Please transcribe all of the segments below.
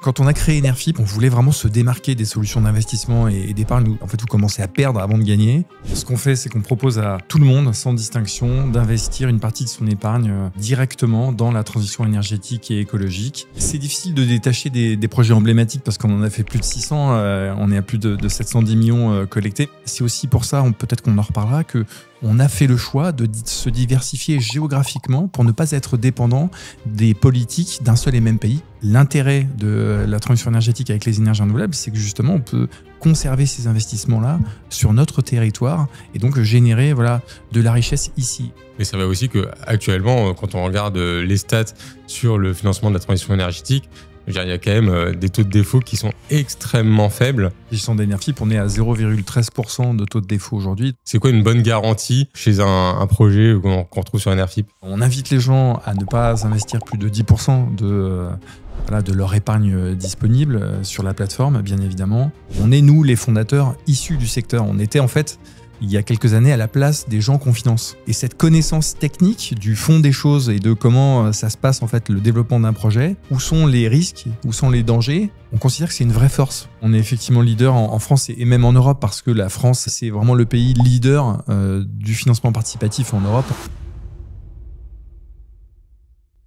Quand on a créé Enerfip, on voulait vraiment se démarquer des solutions d'investissement et d'épargne où en fait vous commencez à perdre avant de gagner. Ce qu'on fait, c'est qu'on propose à tout le monde, sans distinction, d'investir une partie de son épargne directement dans la transition énergétique et écologique. C'est difficile de détacher des projets emblématiques parce qu'on en a fait plus de 600, on est à plus de 710 millions collectés. C'est aussi pour ça, peut-être qu'on en reparlera, que on a fait le choix de se diversifier géographiquement pour ne pas être dépendant des politiques d'un seul et même pays. L'intérêt de la transition énergétique avec les énergies renouvelables, c'est que justement, on peut conserver ces investissements-là sur notre territoire et donc générer de la richesse ici. Mais ça va aussi qu'actuellement, quand on regarde les stats sur le financement de la transition énergétique, il y a quand même des taux de défaut qui sont extrêmement faibles. S'agissant d'Enerfip, on est à 0,13% de taux de défaut aujourd'hui. C'est quoi une bonne garantie chez un projet qu'on retrouve sur Enerfip? On invite les gens à ne pas investir plus de 10% de leur épargne disponible sur la plateforme, bien évidemment. On est, nous, les fondateurs issus du secteur. On était en fait, il y a quelques années, à la place des gens qu'on finance. Et cette connaissance technique du fond des choses et de comment ça se passe, en fait, le développement d'un projet, où sont les risques, où sont les dangers, on considère que c'est une vraie force. On est effectivement leader en France et même en Europe parce que la France, c'est vraiment le pays leader du financement participatif en Europe.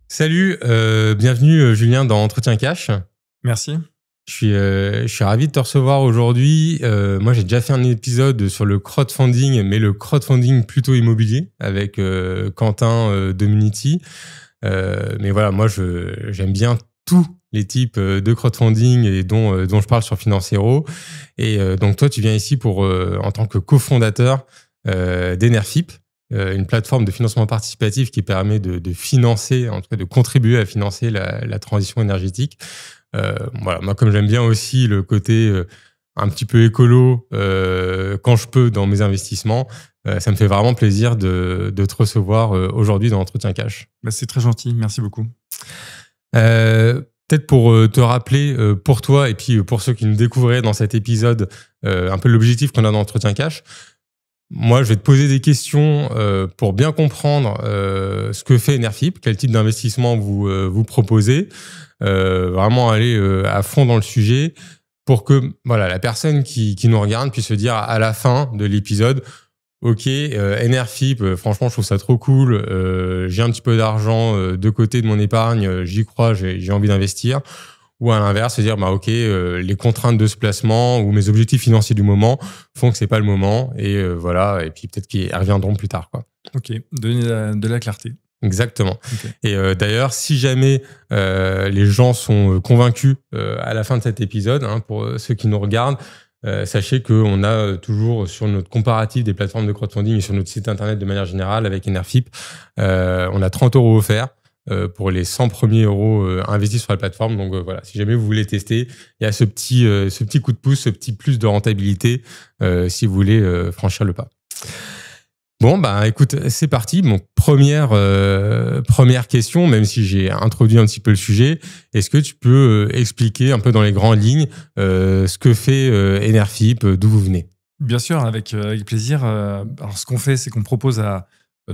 Salut, bienvenue Julien dans Entretien Cash. Merci. Je suis ravi de te recevoir aujourd'hui. Moi, j'ai déjà fait un épisode sur le crowdfunding, mais le crowdfunding plutôt immobilier avec Quentin Dominiti. Mais voilà, moi, j'aime bien tous les types de crowdfunding et dont je parle sur Financero. Et donc, toi, tu viens ici en tant que cofondateur d'Enerfip, une plateforme de financement participatif qui permet de financer, en tout cas de contribuer à financer la transition énergétique. Voilà, moi, comme j'aime bien aussi le côté un petit peu écolo quand je peux dans mes investissements, ça me fait vraiment plaisir de te recevoir aujourd'hui dans Entretien Cash. C'est très gentil, merci beaucoup. Peut-être pour te rappeler, pour toi et puis pour ceux qui nous découvriraient dans cet épisode, un peu l'objectif qu'on a dans Entretien Cash. Moi, je vais te poser des questions pour bien comprendre ce que fait Enerfip, quel type d'investissement vous proposez, vraiment aller à fond dans le sujet pour que la personne qui nous regarde puisse se dire à la fin de l'épisode, ok, Enerfip, franchement, je trouve ça trop cool, j'ai un petit peu d'argent de côté de mon épargne, j'y crois, j'ai envie d'investir. Ou à l'inverse, se dire, ok, les contraintes de ce placement ou mes objectifs financiers du moment font que c'est pas le moment et voilà. Et puis peut-être qu'ils reviendront plus tard, quoi. Ok, donner de la clarté. Exactement. Okay. Et d'ailleurs, si jamais les gens sont convaincus à la fin de cet épisode, pour ceux qui nous regardent, sachez qu'on a toujours sur notre comparatif des plateformes de crowdfunding et sur notre site internet de manière générale avec Enerfip, on a 30 € offerts. Pour les 100 premiers euros investis sur la plateforme. Donc voilà, si jamais vous voulez tester, il y a ce petit coup de pouce, ce petit plus de rentabilité si vous voulez franchir le pas. Bon, écoute, c'est parti. Bon, première question, même si j'ai introduit un petit peu le sujet, est-ce que tu peux expliquer un peu dans les grandes lignes ce que fait Enerfip, d'où vous venez? Bien sûr, avec plaisir. Alors, ce qu'on fait, c'est qu'on propose à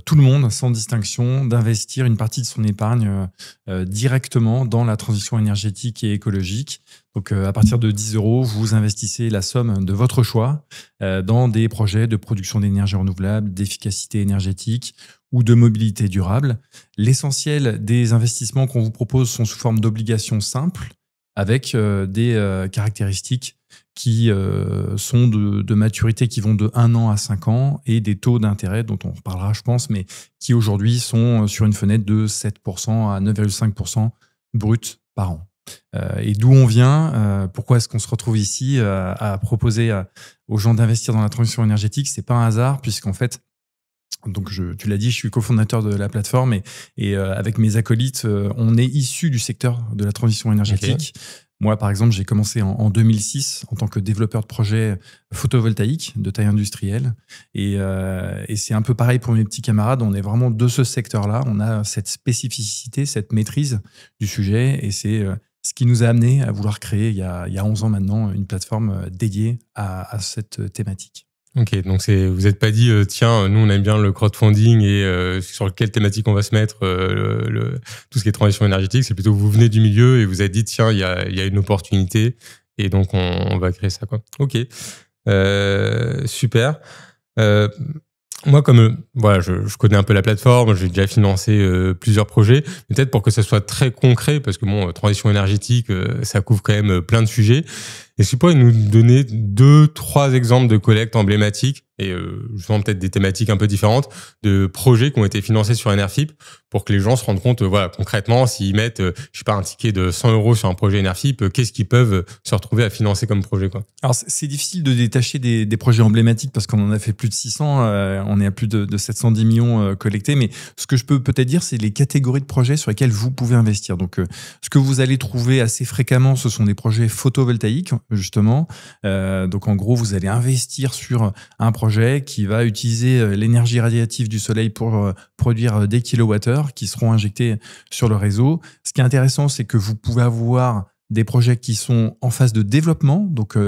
tout le monde, sans distinction, d'investir une partie de son épargne directement dans la transition énergétique et écologique. Donc, à partir de 10 €, vous investissez la somme de votre choix dans des projets de production d'énergie renouvelable, d'efficacité énergétique ou de mobilité durable. L'essentiel des investissements qu'on vous propose sont sous forme d'obligations simples avec des caractéristiques qui sont de maturité qui vont de 1 an à 5 ans et des taux d'intérêt dont on reparlera, je pense, mais qui aujourd'hui sont sur une fenêtre de 7% à 9,5% brut par an. Et d'où on vient, pourquoi est-ce qu'on se retrouve ici à proposer aux gens d'investir dans la transition énergétique? C'est pas un hasard, puisqu'en fait, donc tu l'as dit, je suis cofondateur de la plateforme et avec mes acolytes, on est issus du secteur de la transition énergétique. Okay. Moi, par exemple, j'ai commencé en 2006 en tant que développeur de projets photovoltaïques de taille industrielle. Et c'est un peu pareil pour mes petits camarades. On est vraiment de ce secteur-là. On a cette spécificité, cette maîtrise du sujet. Et c'est ce qui nous a amené à vouloir créer, il y a 11 ans maintenant, une plateforme dédiée à cette thématique. Ok, donc vous n'êtes pas dit, tiens, nous on aime bien le crowdfunding et sur quelle thématique on va se mettre, tout ce qui est transition énergétique, c'est plutôt que vous venez du milieu et vous avez dit, tiens, il y a une opportunité et donc on va créer ça, quoi. Ok, super. Moi, comme voilà, je connais un peu la plateforme, j'ai déjà financé plusieurs projets. Peut-être pour que ça soit très concret, parce que bon, transition énergétique, ça couvre quand même plein de sujets. Est-ce que tu pourrais nous donner 2-3 exemples de collectes emblématiques et justement peut-être des thématiques un peu différentes de projets qui ont été financés sur Enerfip pour que les gens se rendent compte, voilà, concrètement, s'ils mettent, je sais pas, un ticket de 100 € sur un projet Enerfip, qu'est-ce qu'ils peuvent se retrouver à financer comme projet, quoi. Alors, c'est difficile de détacher des projets emblématiques parce qu'on en a fait plus de 600, on est à plus de 710 millions collectés. Mais ce que je peux peut-être dire, c'est les catégories de projets sur lesquels vous pouvez investir. Donc, ce que vous allez trouver assez fréquemment, ce sont des projets photovoltaïques, justement. Donc, en gros, vous allez investir sur un projet qui va utiliser l'énergie radiative du soleil pour produire des kilowattheures qui seront injectés sur le réseau. Ce qui est intéressant, c'est que vous pouvez avoir des projets qui sont en phase de développement, donc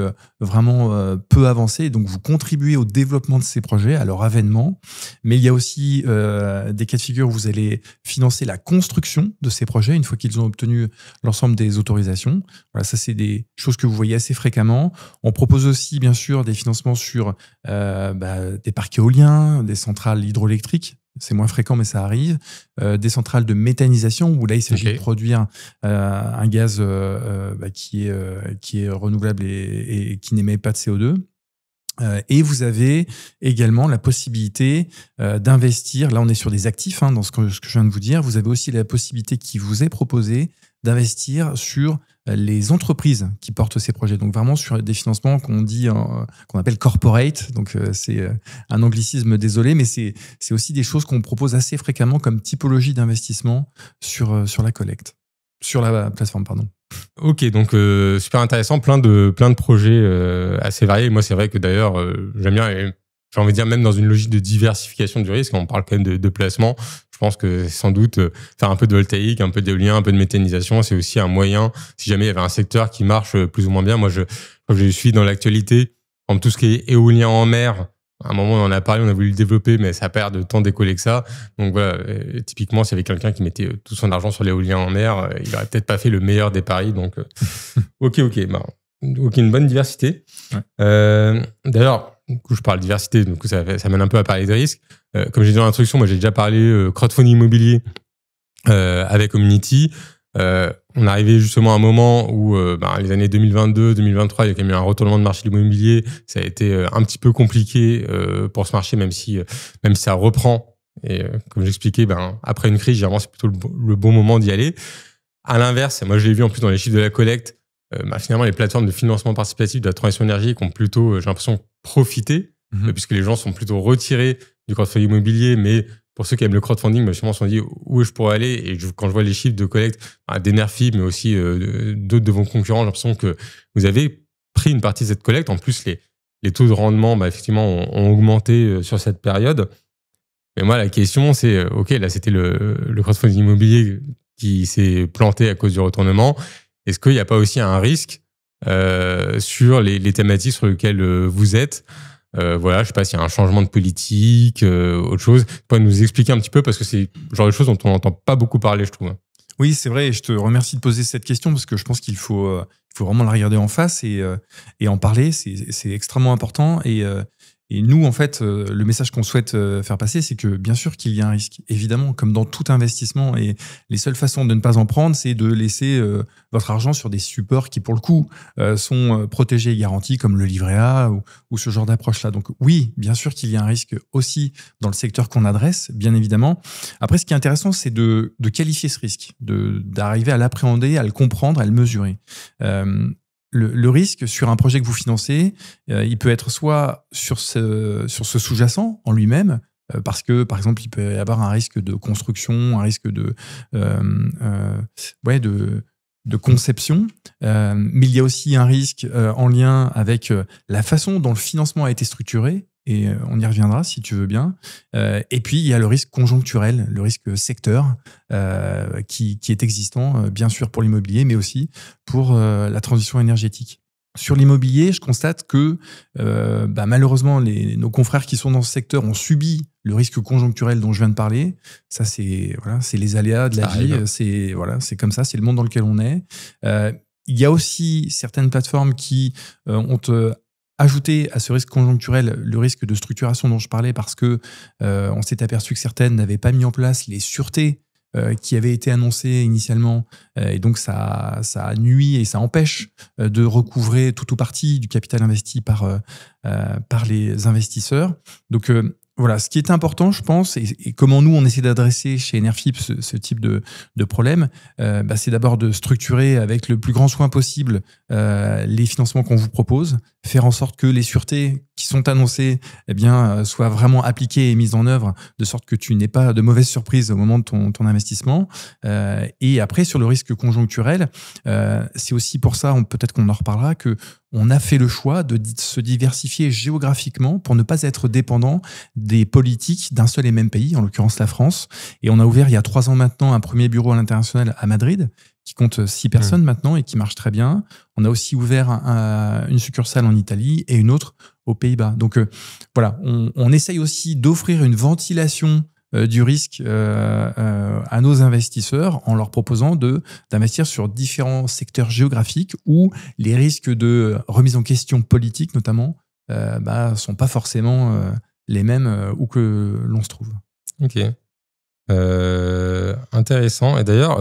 vraiment peu avancés. Donc, vous contribuez au développement de ces projets, à leur avènement. Mais il y a aussi des cas de figure où vous allez financer la construction de ces projets une fois qu'ils ont obtenu l'ensemble des autorisations. Voilà, ça, c'est des choses que vous voyez assez fréquemment. On propose aussi, bien sûr, des financements sur des parcs éoliens, des centrales hydroélectriques. C'est moins fréquent, mais ça arrive. Des centrales de méthanisation, où là, il s'agit de produire un gaz qui est renouvelable et qui n'émet pas de CO2. Et vous avez également la possibilité d'investir, là on est sur des actifs, dans ce que je viens de vous dire, vous avez aussi la possibilité qui vous est proposée d'investir sur les entreprises qui portent ces projets. Donc vraiment sur des financements qu'on appelle corporate. Donc c'est un anglicisme, désolé, mais c'est aussi des choses qu'on propose assez fréquemment comme typologie d'investissement sur la collecte, sur la plateforme, pardon. Ok, donc super intéressant, plein de projets assez variés. Moi, c'est vrai que d'ailleurs, j'aime bien, et j'ai envie de dire même dans une logique de diversification du risque, on parle quand même de placement. Je pense que sans doute faire un peu de voltaïque, un peu d'éolien, un peu de méthanisation, c'est aussi un moyen, si jamais il y avait un secteur qui marche plus ou moins bien. Moi, je suis dans l'actualité, en tout ce qui est éolien en mer. À un moment, on en a parlé, on a voulu le développer, mais ça perd de temps décollé que ça. Donc voilà, typiquement, s'il y avait quelqu'un qui mettait tout son argent sur l'éolien en mer, il n'aurait peut-être pas fait le meilleur des paris. Donc, ok, une bonne diversité. Ouais. D'ailleurs, du coup, je parle diversité, donc ça mène un peu à parler de risques. Comme j'ai dit dans l'introduction, moi j'ai déjà parlé crowdfunding immobilier avec Community. On arrivait justement à un moment où les années 2022, 2023, il y a quand même eu un retournement de marché de l'immobilier. Ça a été un petit peu compliqué pour ce marché, même si ça reprend. Et comme j'expliquais, après une crise, généralement, c'est plutôt le bon moment d'y aller. À l'inverse, moi je l'ai vu en plus dans les chiffres de la collecte, finalement les plateformes de financement participatif de la transition énergétique ont plutôt, j'ai l'impression, profité, puisque les gens sont plutôt retirés du crowdfunding immobilier, mais pour ceux qui aiment le crowdfunding, justement, se sont dit où je pourrais aller. Et quand je vois les chiffres de collecte d'Enerfip, mais aussi d'autres de vos concurrents, j'ai l'impression que vous avez pris une partie de cette collecte. En plus, les taux de rendement, effectivement, ont augmenté sur cette période. Mais moi, la question, c'est, OK, là, c'était le crowdfunding immobilier qui s'est planté à cause du retournement. Est-ce qu'il n'y a pas aussi un risque sur les thématiques sur lesquelles vous êtes? Voilà, je sais pas s'il y a un changement de politique, autre chose. Tu peux nous expliquer un petit peu, parce que c'est le genre de choses dont on n'entend pas beaucoup parler, je trouve. Oui, c'est vrai, et je te remercie de poser cette question, parce que je pense qu'il faut vraiment la regarder en face et en parler. C'est extrêmement important. Et nous, en fait, le message qu'on souhaite faire passer, c'est que bien sûr qu'il y a un risque. Évidemment, comme dans tout investissement, et les seules façons de ne pas en prendre, c'est de laisser votre argent sur des supports qui, pour le coup, sont protégés et garantis, comme le livret A ou ce genre d'approche-là. Donc oui, bien sûr qu'il y a un risque aussi dans le secteur qu'on adresse, bien évidemment. Après, ce qui est intéressant, c'est de qualifier ce risque, d'arriver à l'appréhender, à le comprendre, à le mesurer. Le risque sur un projet que vous financez, il peut être soit sur ce sous-jacent en lui-même, parce que, par exemple, il peut y avoir un risque de construction, un risque de conception, mais il y a aussi un risque en lien avec la façon dont le financement a été structuré, et on y reviendra si tu veux bien. Et puis, il y a le risque conjoncturel, le risque secteur qui est existant, bien sûr, pour l'immobilier, mais aussi pour la transition énergétique. Sur l'immobilier, je constate que malheureusement, nos confrères qui sont dans ce secteur ont subi le risque conjoncturel dont je viens de parler. Ça, c'est les aléas de la vie. C'est comme ça, c'est le monde dans lequel on est. Il y a aussi certaines plateformes qui ont ajouté à ce risque conjoncturel le risque de structuration dont je parlais parce que on s'est aperçu que certaines n'avaient pas mis en place les sûretés qui avaient été annoncées initialement, et donc ça nuit et ça empêche de recouvrer tout ou partie du capital investi par les investisseurs. Donc voilà, ce qui est important, je pense, et comment nous on essaie d'adresser chez Enerfip ce type de problème, c'est d'abord de structurer avec le plus grand soin possible les financements qu'on vous propose, faire en sorte que les sûretés qui sont annoncées soient vraiment appliquées et mises en œuvre, de sorte que tu n'aies pas de mauvaises surprises au moment de ton investissement. Et après, sur le risque conjoncturel, c'est aussi pour ça, peut-être qu'on en reparlera, que on a fait le choix de se diversifier géographiquement pour ne pas être dépendant des politiques d'un seul et même pays, en l'occurrence la France. Et on a ouvert il y a 3 ans maintenant un premier bureau à l'international à Madrid, qui compte 6 personnes maintenant et qui marche très bien. On a aussi ouvert une succursale en Italie et une autre aux Pays-Bas. Donc voilà, on essaye aussi d'offrir une ventilation du risque à nos investisseurs en leur proposant d'investir sur différents secteurs géographiques où les risques de remise en question politique notamment sont pas forcément les mêmes où que l'on se trouve. Ok. Intéressant. Et d'ailleurs,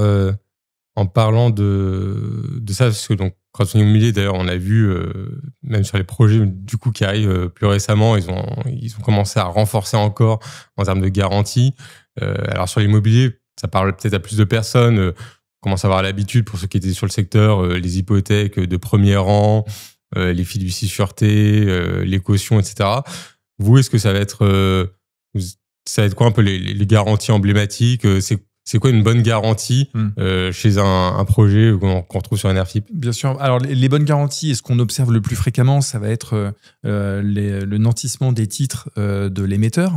en parlant de ça, parce que donc crowdfunding immobilier, d'ailleurs, on a vu même sur les projets du coup qui arrivent plus récemment, ils ont commencé à renforcer encore en termes de garantie. Alors sur l'immobilier, ça parle peut-être à plus de personnes. On commence à avoir l'habitude pour ceux qui étaient sur le secteur, les hypothèques de premier rang, les fiducies sûreté, les cautions, etc. Vous, est-ce que ça va être quoi un peu les garanties emblématiques? C'est quoi une bonne garantie chez un projet qu'on retrouve sur Enerfip? Bien sûr. Alors, les bonnes garanties, et ce qu'on observe le plus fréquemment, ça va être le nantissement des titres de l'émetteur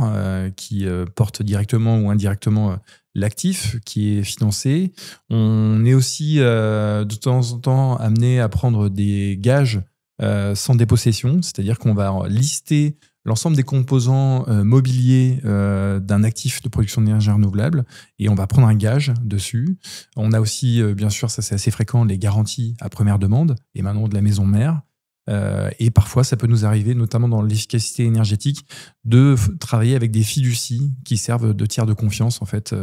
qui porte directement ou indirectement l'actif qui est financé. On est aussi de temps en temps amené à prendre des gages sans dépossession, c'est-à-dire qu'on va lister l'ensemble des composants mobiliers d'un actif de production d'énergie renouvelable et on va prendre un gage dessus. On a aussi, bien sûr, ça c'est assez fréquent, les garanties à première demande et maintenant de la maison mère. Et parfois, ça peut nous arriver, notamment dans l'efficacité énergétique, de travailler avec des fiducies qui servent de tiers de confiance en fait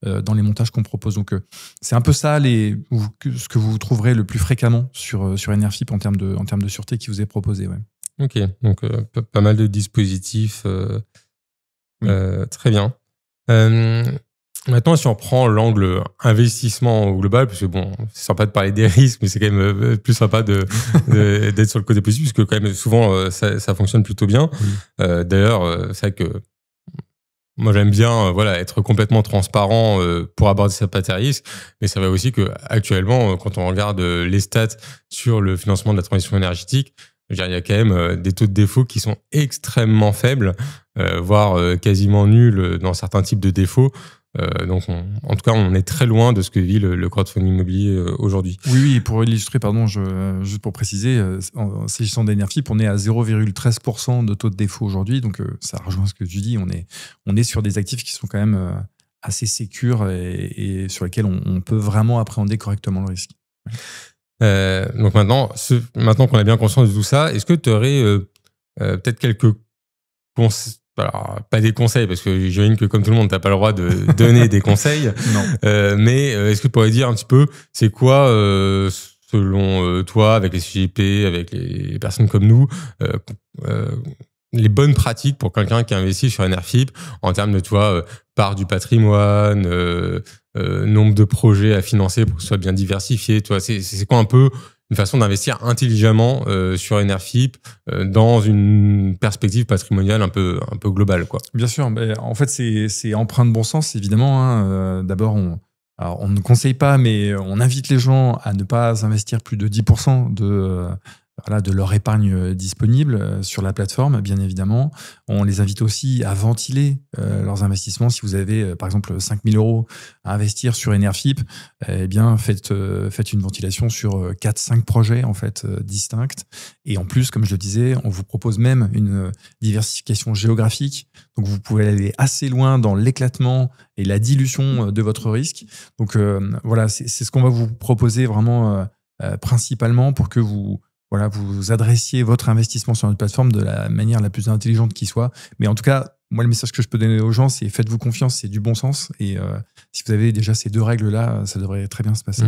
dans les montages qu'on propose. Donc, c'est un peu ça ce que vous trouverez le plus fréquemment sur Enerfip en termes de sûreté qui vous est proposé. Ouais. Ok, donc pas mal de dispositifs. Très bien. Maintenant, si on prend l'angle investissement au global, parce que bon, c'est sympa de parler des risques, mais c'est quand même plus sympa d'être sur le côté positif, puisque quand même souvent ça fonctionne plutôt bien. D'ailleurs, c'est vrai que moi j'aime bien être complètement transparent pour aborder cette partie risque, mais ça va aussi que actuellement, quand on regarde les stats sur le financement de la transition énergétique, il y a quand même des taux de défaut qui sont extrêmement faibles, voire quasiment nuls dans certains types de défauts. Donc, en tout cas, on est très loin de ce que vit le crowdfunding immobilier aujourd'hui. Oui, pour illustrer, pardon, juste pour préciser, s'agissant d'Enerfip, on est à 0,13% de taux de défaut aujourd'hui. Donc, ça rejoint ce que tu dis. On est sur des actifs qui sont quand même assez sécures et sur lesquels on peut vraiment appréhender correctement le risque. Donc maintenant qu'on a bien conscience de tout ça, est-ce que tu aurais peut-être quelques conseils? Alors, pas des conseils, parce que j'imagine que comme tout le monde, tu n'as pas le droit de donner des conseils. Non. Mais est-ce que tu pourrais dire un petit peu, c'est quoi, selon toi, avec les CGP, avec les personnes comme nous, les bonnes pratiques pour quelqu'un qui investit sur Enerfip en termes de part du patrimoine, nombre de projets à financer pour que ce soit bien diversifié. C'est quoi un peu une façon d'investir intelligemment sur Enerfip dans une perspective patrimoniale un peu globale, quoi. Bien sûr. En fait, c'est empreint de bon sens, évidemment. D'abord, on ne conseille pas, mais on invite les gens à ne pas investir plus de 10% voilà, de leur épargne disponible sur la plateforme, bien évidemment. On les invite aussi à ventiler leurs investissements. Si vous avez, par exemple, 5 000 € à investir sur Enerfip, eh bien, faites une ventilation sur 4-5 projets en fait, distincts. Et en plus, comme je le disais, on vous propose même une diversification géographique. Donc, vous pouvez aller assez loin dans l'éclatement et la dilution de votre risque. Donc, voilà, c'est ce qu'on va vous proposer vraiment principalement pour que vous adressiez votre investissement sur notre plateforme de la manière la plus intelligente qui soit. Mais en tout cas, moi, le message que je peux donner aux gens, c'est faites-vous confiance, c'est du bon sens. Et si vous avez déjà ces 2 règles-là, ça devrait très bien se passer.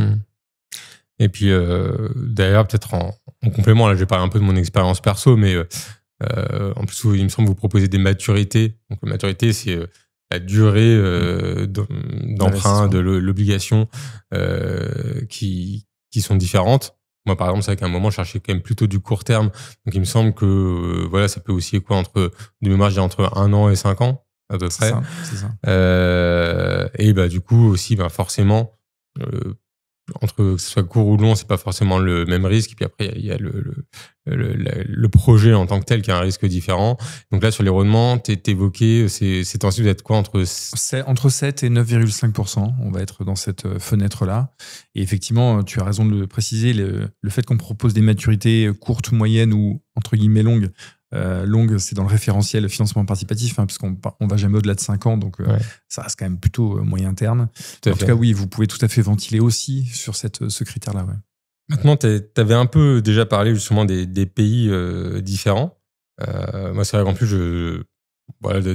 Et puis, d'ailleurs, peut-être en complément, là, je vais parler un peu de mon expérience perso, mais en plus, il me semble vous proposer des maturités. Donc, la maturité, c'est la durée d'emprunt de l'obligation qui sont différentes. Moi, par exemple, c'est vrai qu'à un moment, je cherchais quand même plutôt du court terme. Donc, il me semble que voilà, ça peut aussi entre 1 an et 5 ans, à peu près. C'est ça. Et du coup, aussi, forcément, entre que ce soit court ou long, c'est pas forcément le même risque. Et puis après, il y a le projet en tant que tel qui a un risque différent. Donc là, sur les rendements, t'évoquais, ces temps-ci, vous êtes quoi entre 7 et 9,5%. On va être dans cette fenêtre-là. Et effectivement, tu as raison de le préciser, le fait qu'on propose des maturités courtes, moyennes ou entre guillemets longues. Longue, c'est dans le référentiel financement participatif, puisqu'on va jamais au-delà de 5 ans, donc ça reste quand même plutôt moyen terme. En tout cas, oui, vous pouvez tout à fait ventiler aussi sur ce critère-là. Ouais. Maintenant, tu avais un peu déjà parlé justement des pays différents. Moi, c'est vrai qu'en plus,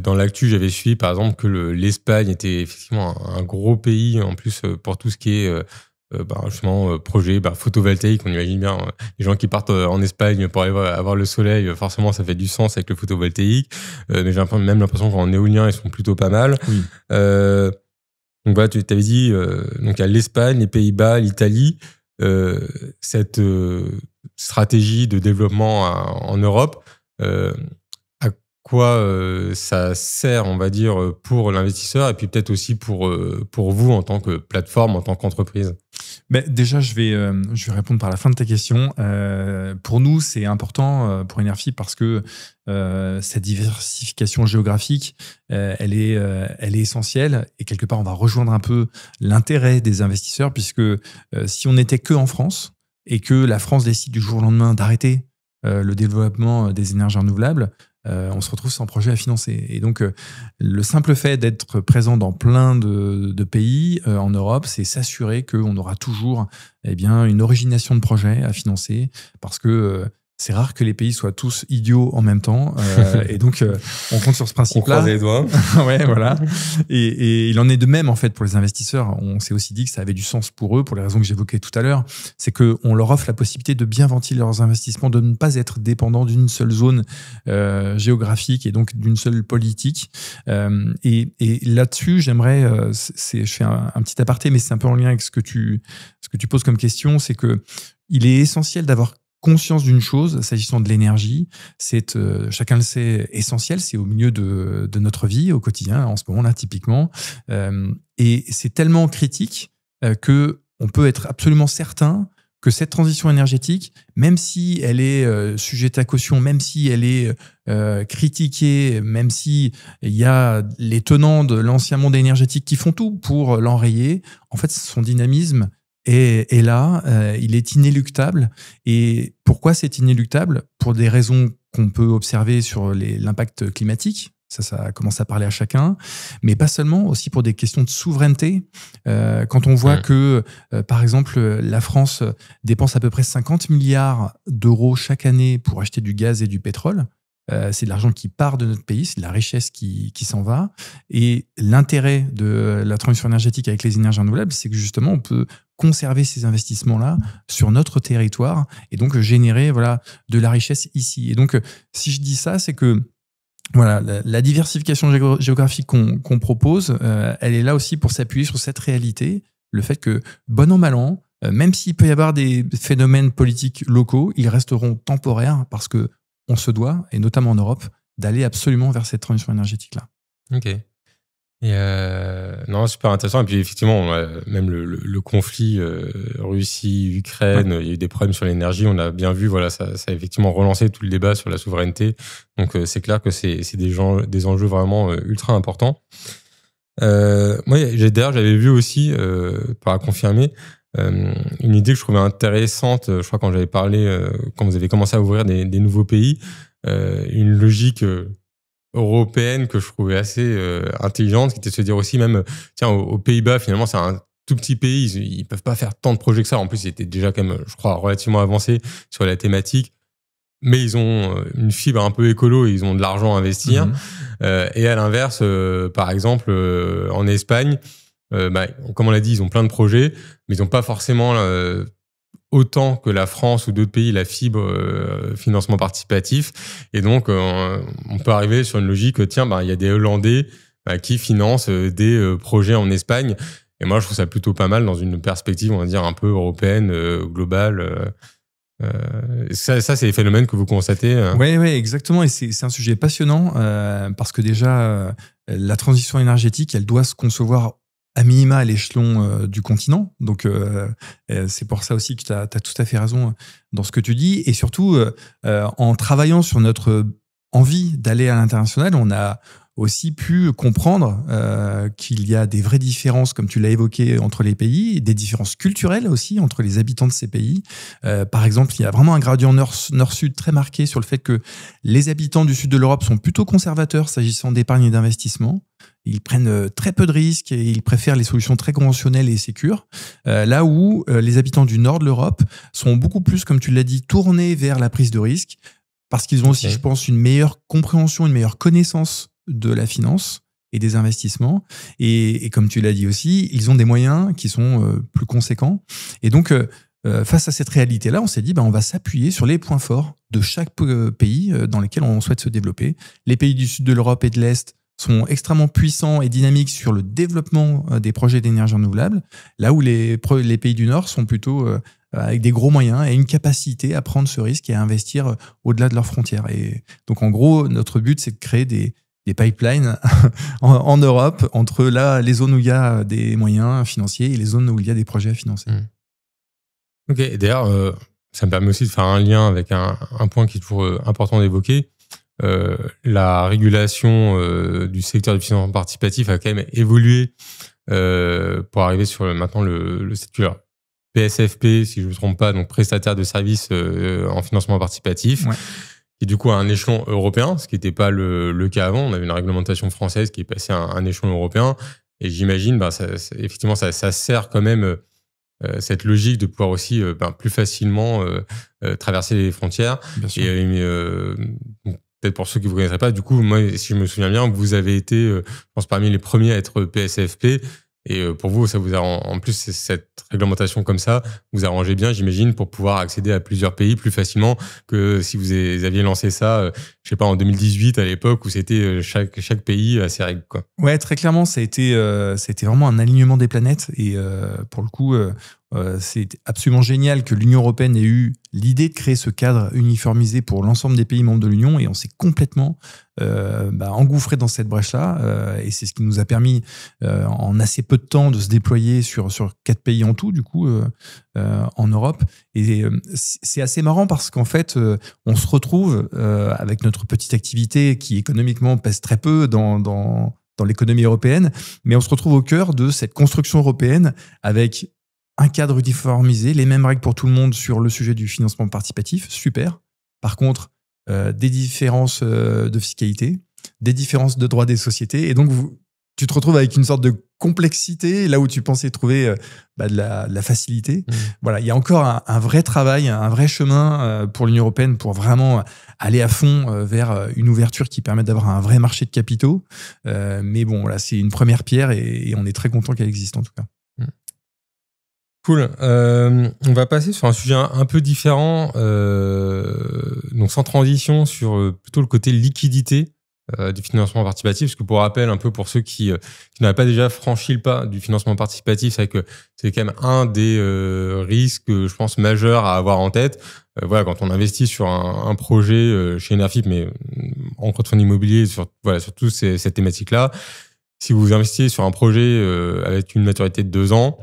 dans l'actu, j'avais suivi par exemple que l'Espagne était effectivement un gros pays en plus pour tout ce qui est justement projet photovoltaïque. On imagine bien les gens qui partent en Espagne pour aller avoir le soleil, forcément ça fait du sens avec le photovoltaïque, mais j'ai même l'impression qu'en éolien ils sont plutôt pas mal. Oui. Donc voilà, tu t'avais dit donc il y a l'Espagne, les Pays-Bas, l'Italie, cette stratégie de développement en Europe, à quoi ça sert, on va dire, pour l'investisseur et puis peut-être aussi pour vous en tant que plateforme, en tant qu'entreprise? Déjà, je vais répondre par la fin de ta question. Pour nous, c'est important pour Enerfip parce que cette diversification géographique, elle est essentielle et quelque part, on va rejoindre un peu l'intérêt des investisseurs puisque si on n'était que en France et que la France décide du jour au lendemain d'arrêter le développement des énergies renouvelables, on se retrouve sans projet à financer. Et donc, le simple fait d'être présent dans plein de pays en Europe, c'est s'assurer qu'on aura toujours une origination de projets à financer parce que c'est rare que les pays soient tous idiots en même temps. Et donc, on compte sur ce principe-là. On croise les doigts. Ouais, voilà. Et il en est de même, en fait, pour les investisseurs. On s'est aussi dit que ça avait du sens pour eux, pour les raisons que j'évoquais tout à l'heure. C'est qu'on leur offre la possibilité de bien ventiler leurs investissements, de ne pas être dépendant d'une seule zone géographique et donc d'une seule politique. Et là-dessus, j'aimerais, je fais un petit aparté, mais c'est un peu en lien avec ce que tu poses comme question, c'est que il est essentiel d'avoir conscience d'une chose, s'agissant de l'énergie, c'est, chacun le sait, essentiel, c'est au milieu de notre vie, au quotidien, en ce moment-là, typiquement. Et c'est tellement critique que on peut être absolument certain que cette transition énergétique, même si elle est sujette à caution, même si elle est critiquée, même si il y a les tenants de l'ancien monde énergétique qui font tout pour l'enrayer, en fait, son dynamisme est là, il est inéluctable. Et pourquoi c'est inéluctable? Pour des raisons qu'on peut observer sur l'impact climatique. Ça commence à parler à chacun, mais pas seulement, aussi pour des questions de souveraineté. Quand on voit que, par exemple, la France dépense à peu près 50 milliards d'euros chaque année pour acheter du gaz et du pétrole, c'est de l'argent qui part de notre pays, c'est de la richesse qui s'en va. Et l'intérêt de la transition énergétique avec les énergies renouvelables, c'est que justement, on peut conserver ces investissements-là sur notre territoire et donc générer de la richesse ici. Et donc, si je dis ça, c'est que la diversification géographique qu'on propose, elle est là aussi pour s'appuyer sur cette réalité, le fait que, bon an, mal an, même s'il peut y avoir des phénomènes politiques locaux, ils resteront temporaires parce que on se doit, et notamment en Europe, d'aller absolument vers cette transition énergétique-là. Ok. Et non, super intéressant. Et puis effectivement, même le conflit Russie-Ukraine, il y a eu des problèmes sur l'énergie. On a bien vu, voilà, ça a effectivement relancé tout le débat sur la souveraineté. Donc c'est clair que c'est des enjeux vraiment ultra importants. Moi, d'ailleurs, j'avais vu aussi, pour confirmer, une idée que je trouvais intéressante. Je crois quand j'avais parlé, quand vous avez commencé à ouvrir des nouveaux pays, une logique européenne que je trouvais assez intelligente, qui était de se dire aussi même, tiens, aux Pays-Bas, finalement, c'est un tout petit pays, ils peuvent pas faire tant de projets que ça. En plus, ils étaient déjà quand même, je crois, relativement avancés sur la thématique, mais ils ont une fibre un peu écolo et ils ont de l'argent à investir. Et à l'inverse, par exemple, en Espagne, comme on l'a dit, ils ont plein de projets, mais ils n'ont pas forcément autant que la France ou d'autres pays la fibre financement participatif. Et donc, on peut arriver sur une logique, tiens, il y a des Hollandais qui financent des projets en Espagne. Et moi, je trouve ça plutôt pas mal dans une perspective, on va dire, un peu européenne, globale. Ça, c'est des phénomènes que vous constatez. Oui, exactement. Et c'est un sujet passionnant parce que déjà, la transition énergétique, elle doit se concevoir à minima à l'échelon du continent. Donc, c'est pour ça aussi que tu as tout à fait raison dans ce que tu dis. Et surtout, en travaillant sur notre envie d'aller à l'international, on a aussi pu comprendre qu'il y a des vraies différences, comme tu l'as évoqué, entre les pays, et des différences culturelles aussi entre les habitants de ces pays. Par exemple, il y a vraiment un gradient nord-sud très marqué sur le fait que les habitants du sud de l'Europe sont plutôt conservateurs s'agissant d'épargne et d'investissement. Ils prennent très peu de risques et ils préfèrent les solutions très conventionnelles et sécures. Là où les habitants du nord de l'Europe sont beaucoup plus, comme tu l'as dit, tournés vers la prise de risque, parce qu'ils ont aussi, je pense, une meilleure compréhension, une meilleure connaissance de la finance et des investissements. Et comme tu l'as dit aussi, ils ont des moyens qui sont plus conséquents. Et donc, face à cette réalité-là, on s'est dit, on va s'appuyer sur les points forts de chaque pays dans lesquels on souhaite se développer. Les pays du sud de l'Europe et de l'Est sont extrêmement puissants et dynamiques sur le développement des projets d'énergie renouvelable, là où les pays du Nord sont plutôt avec des gros moyens et une capacité à prendre ce risque et à investir au-delà de leurs frontières. Et donc, en gros, notre but, c'est de créer des pipelines en Europe entre les zones où il y a des moyens financiers et les zones où il y a des projets à financer. Ok, et d'ailleurs, ça me permet aussi de faire un lien avec un point qui est toujours important d'évoquer. La régulation du secteur du financement participatif a quand même évolué pour arriver sur maintenant le statut PSFP, si je ne me trompe pas, donc prestataire de services en financement participatif. Ouais. Qui du coup à un échelon européen, ce qui n'était pas le cas avant. On avait une réglementation française qui est passée à un échelon européen. Et j'imagine, effectivement, ça sert quand même cette logique de pouvoir aussi plus facilement traverser les frontières. Bien sûr. Et peut-être pour ceux qui ne vous connaîtraient pas, du coup, moi, si je me souviens bien, vous avez été, je pense, parmi les premiers à être PSFP. Et pour vous, ça vous a, en plus, cette réglementation comme ça vous arrangez bien, j'imagine, pour pouvoir accéder à plusieurs pays plus facilement que si vous aviez lancé ça, je sais pas, en 2018 à l'époque où c'était chaque pays a ses règles, quoi. Ouais, très clairement, ça a été vraiment un alignement des planètes. Et pour le coup, c'est absolument génial que l'Union européenne ait eu l'idée de créer ce cadre uniformisé pour l'ensemble des pays membres de l'Union, et on s'est complètement engouffré dans cette brèche-là, et c'est ce qui nous a permis en assez peu de temps de se déployer sur 4 pays en tout, du coup, en Europe. Et c'est assez marrant parce qu'en fait, on se retrouve avec notre petite activité qui économiquement pèse très peu dans l'économie européenne, mais on se retrouve au cœur de cette construction européenne avec un cadre uniformisé, les mêmes règles pour tout le monde sur le sujet du financement participatif, super. Par contre, des différences de fiscalité, des différences de droit des sociétés, et donc tu te retrouves avec une sorte de complexité là où tu pensais trouver de la facilité. Voilà, il y a encore un vrai travail, un vrai chemin pour l'Union européenne pour vraiment aller à fond vers une ouverture qui permette d'avoir un vrai marché de capitaux. Mais bon, là, c'est une première pierre et on est très content qu'elle existe en tout cas. Cool. On va passer sur un sujet un peu différent, donc sans transition, sur plutôt le côté liquidité du financement participatif, parce que pour rappel, un peu pour ceux qui n'avaient pas déjà franchi le pas du financement participatif, c'est que c'est quand même un des risques, je pense, majeurs à avoir en tête. Voilà, quand on investit sur un projet chez Enerfip, mais en crowdfunding immobilier, sur toute cette thématique-là, si vous investissez sur un projet avec une maturité de 2 ans,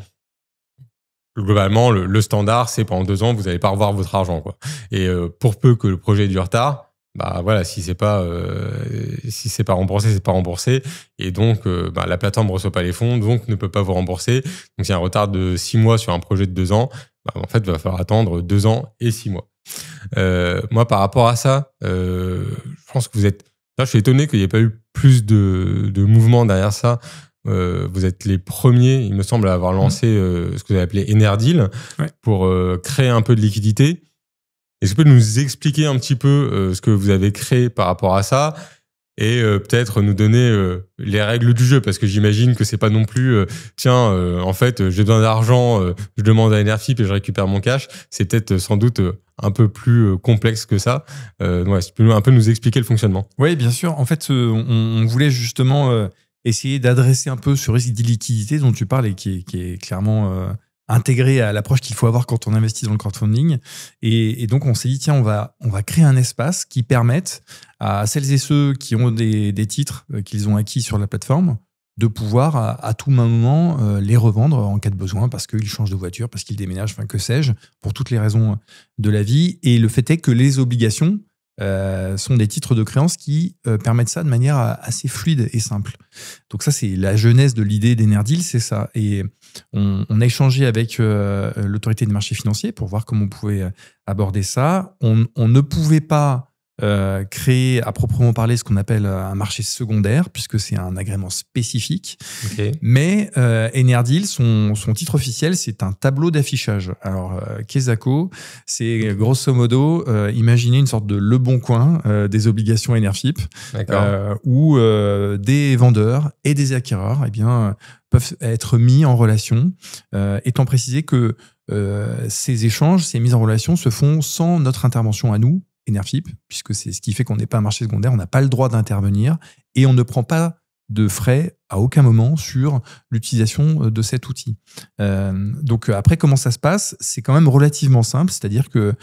globalement, le standard, c'est pendant 2 ans, vous n'allez pas revoir votre argent, quoi. Et pour peu que le projet ait du retard, bah voilà, si c'est pas remboursé, c'est pas remboursé, et donc la plateforme ne reçoit pas les fonds, donc ne peut pas vous rembourser. Donc s'il y a un retard de 6 mois sur un projet de 2 ans, en fait, il va falloir attendre 2 ans et 6 mois. Moi, par rapport à ça, je pense que là, je suis étonné qu'il n'y ait pas eu plus de mouvement derrière ça. Vous êtes les premiers, il me semble, à avoir lancé ce que vous avez appelé Enerdeal pour créer un peu de liquidité. Est-ce que vous pouvez nous expliquer un petit peu ce que vous avez créé par rapport à ça et peut-être nous donner les règles du jeu, parce que j'imagine que c'est pas non plus en fait j'ai besoin d'argent, je demande à Enerfip et je récupère mon cash. C'est peut-être sans doute un peu plus complexe que ça. Si tu peux un peu nous expliquer le fonctionnement. Oui, bien sûr. En fait, on voulait justement essayer d'adresser un peu ce risque d'illiquidité dont tu parles et qui est clairement intégré à l'approche qu'il faut avoir quand on investit dans le crowdfunding. Et donc, on s'est dit, tiens, on va créer un espace qui permette à celles et ceux qui ont des titres qu'ils ont acquis sur la plateforme de pouvoir à tout moment les revendre en cas de besoin, parce qu'ils changent de voiture, parce qu'ils déménagent, enfin que sais-je, pour toutes les raisons de la vie. Et le fait est que les obligations sont des titres de créance qui permettent ça de manière assez fluide et simple. Donc ça, c'est la genèse de l'idée d'Enerdeal, c'est ça. Et on a échangé avec l'autorité des marchés financiers pour voir comment on pouvait aborder ça. On ne pouvait pas créer à proprement parler ce qu'on appelle un marché secondaire, puisque c'est un agrément spécifique. Okay. Mais Enerdeal, son titre officiel, c'est un tableau d'affichage. Alors, Kesako, c'est grosso modo, imaginez une sorte de Le Bon Coin des obligations Enerfip, où des vendeurs et des acquéreurs peuvent être mis en relation, étant précisé que ces échanges, ces mises en relation se font sans notre intervention à nous, Enerfip, puisque c'est ce qui fait qu'on n'est pas un marché secondaire, on n'a pas le droit d'intervenir et on ne prend pas de frais à aucun moment sur l'utilisation de cet outil. Donc après, comment ça se passe? C'est quand même relativement simple, c'est-à-dire que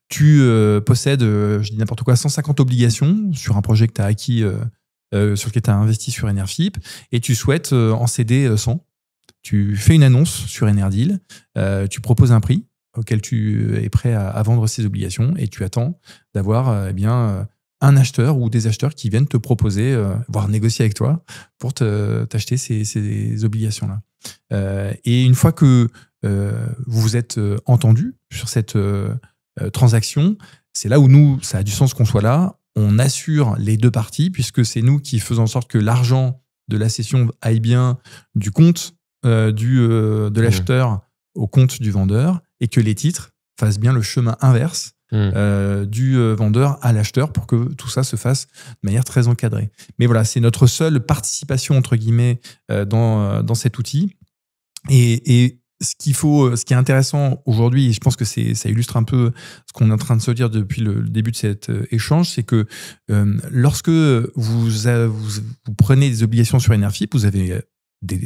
tu possèdes, je dis n'importe quoi, 150 obligations sur un projet que tu as acquis, sur lequel tu as investi sur Enerfip, et tu souhaites en céder 100. Tu fais une annonce sur Enerdeal, tu proposes un prix auquel tu es prêt à vendre ces obligations, et tu attends d'avoir un acheteur ou des acheteurs qui viennent te proposer, voire négocier avec toi pour t'acheter ces obligations-là. Et une fois que vous vous êtes entendu sur cette transaction, c'est là où nous, ça a du sens qu'on soit là. On assure les deux parties, puisque c'est nous qui faisons en sorte que l'argent de la cession aille bien du compte de l'acheteur au compte du vendeur, et que les titres fassent bien le chemin inverse du vendeur à l'acheteur, pour que tout ça se fasse de manière très encadrée. Mais voilà, c'est notre seule participation, entre guillemets, dans cet outil. Et ce qui est intéressant aujourd'hui, et je pense que ça illustre un peu ce qu'on est en train de se dire depuis le début de cet échange, c'est que lorsque vous prenez des obligations sur Enerfip, vous avez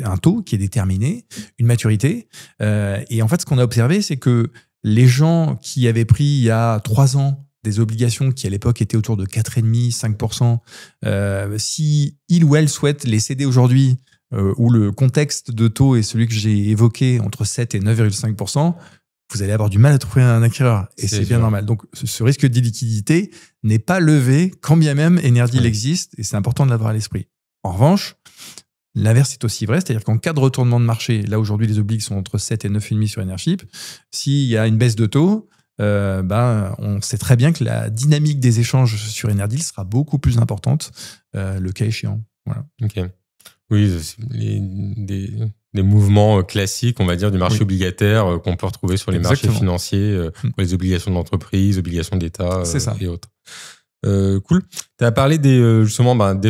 un taux qui est déterminé, une maturité. Et en fait, ce qu'on a observé, c'est que les gens qui avaient pris il y a 3 ans des obligations qui à l'époque étaient autour de 4,5%, 5%, si ils ou elles souhaitent les céder aujourd'hui, où le contexte de taux est celui que j'ai évoqué, entre 7 et 9,5%, vous allez avoir du mal à trouver un acquéreur. Et c'est bien normal. Donc, ce risque d'illiquidité n'est pas levé, quand bien même Enerdeal existe, et c'est important de l'avoir à l'esprit. En revanche, l'inverse est aussi vrai, c'est-à-dire qu'en cas de retournement de marché, là aujourd'hui les obligs sont entre 7 et 9,5 sur Enerfip, s'il y a une baisse de taux, on sait très bien que la dynamique des échanges sur Enerdeal sera beaucoup plus importante, le cas échéant. Voilà. Ok. Oui, des mouvements classiques, on va dire, du marché obligataire qu'on peut retrouver sur les marchés financiers, pour les obligations d'entreprise, obligations d'État et autres. Cool. Tu as parlé des